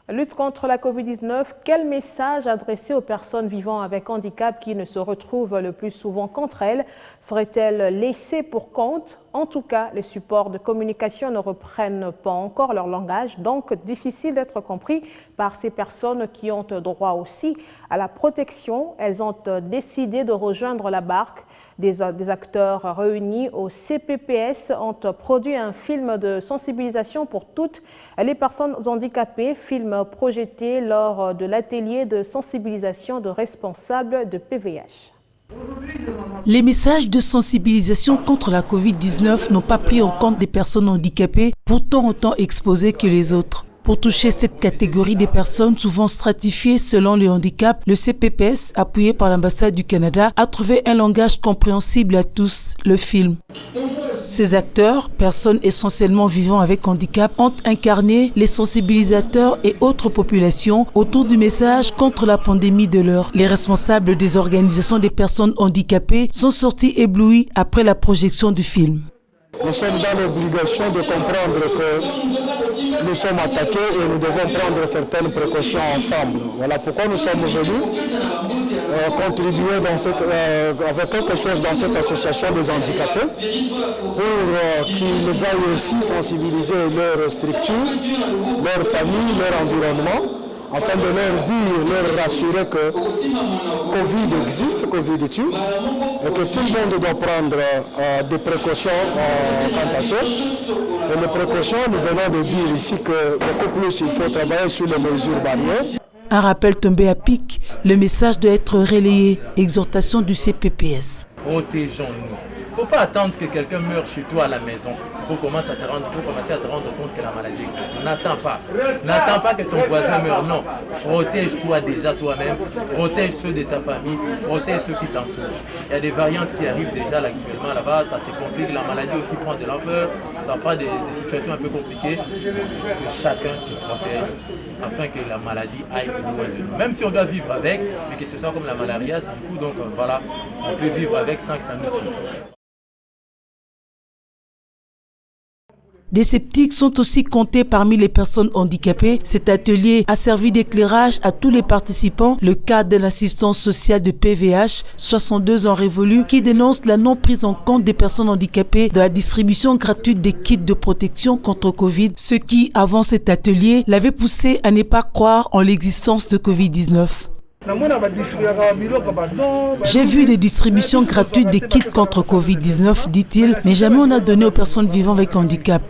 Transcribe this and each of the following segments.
Lutte contre la Covid-19, quel message adresser aux personnes vivant avec handicap qui ne se retrouvent le plus souvent qu'entre elles? Seraient-elles laissées pour compte? En tout cas, les supports de communication ne reprennent pas encore leur langage, donc difficile d'être compris par ces personnes qui ont droit aussi à la protection. Elles ont décidé de rejoindre la barque. Des acteurs réunis au CPPS ont produit un film de sensibilisation pour toutes les personnes handicapées, film projeté lors de l'atelier de sensibilisation de responsables de PVH. Les messages de sensibilisation contre la Covid-19 n'ont pas pris en compte des personnes handicapées, pourtant autant exposées que les autres. Pour toucher cette catégorie des personnes souvent stratifiées selon le handicap, le CPPS, appuyé par l'ambassade du Canada, a trouvé un langage compréhensible à tous, le film. Ces acteurs, personnes essentiellement vivant avec handicap, ont incarné les sensibilisateurs et autres populations autour du message contre la pandémie de l'heure. Les responsables des organisations des personnes handicapées sont sortis éblouis après la projection du film. Nous sommes dans l'obligation de comprendre que nous sommes attaqués et nous devons prendre certaines précautions ensemble. Voilà pourquoi nous sommes venus contribuer avec quelque chose dans cette association des handicapés pour qu'ils aillent aussi sensibiliser leur structure, leur famille, leur environnement, afin de leur dire, leur rassurer que Covid existe, Covid tue, et que tout le monde doit prendre des précautions quant à ça. Et les précautions, nous venons de dire ici que beaucoup plus il faut travailler sur les mesures barrières. Un rappel tombé à pic, le message doit être relayé. Exhortation du CPPS. Protégeons-nous. Il ne faut pas attendre que quelqu'un meure chez toi à la maison pour commencer à te rendre compte que la maladie existe. N'attends pas. N'attends pas que ton voisin meure. Non. Protège-toi déjà toi-même. Protège ceux de ta famille. Protège ceux qui t'entourent. Il y a des variantes qui arrivent déjà actuellement là-bas. Ça se complique. La maladie aussi prend de l'ampleur. Ça prend des situations un peu compliquées. Que chacun se protège afin que la maladie aille loin de nous. Même si on doit vivre avec, mais que ce soit comme la malaria, du coup, donc voilà, on peut vivre avec sans que ça nous tue. Des sceptiques sont aussi comptés parmi les personnes handicapées. Cet atelier a servi d'éclairage à tous les participants. Le cadre de l'assistance sociale de PVH, 62 ans révolus, qui dénonce la non prise en compte des personnes handicapées dans la distribution gratuite des kits de protection contre Covid, ce qui, avant cet atelier, l'avait poussé à ne pas croire en l'existence de Covid-19. J'ai vu des distributions gratuites des kits contre Covid-19, dit-il, mais jamais on n'a donné aux personnes vivant avec handicap.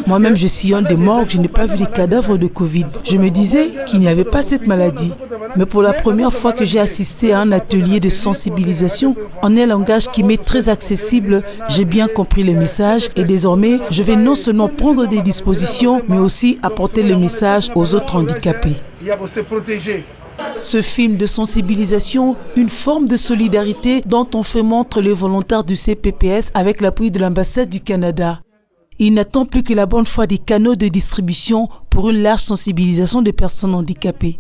Moi-même, je sillonne des morgues, je n'ai pas vu les cadavres de Covid. Je me disais qu'il n'y avait pas cette maladie. Mais pour la première fois que j'ai assisté à un atelier de sensibilisation, en un langage qui m'est très accessible, j'ai bien compris le message et désormais, je vais non seulement prendre des dispositions, mais aussi apporter le message aux autres handicapés. Ce film de sensibilisation, une forme de solidarité dont on fait montre les volontaires du CPPS avec l'appui de l'ambassade du Canada. Il n'attend plus que la bonne foi des canaux de distribution pour une large sensibilisation des personnes handicapées.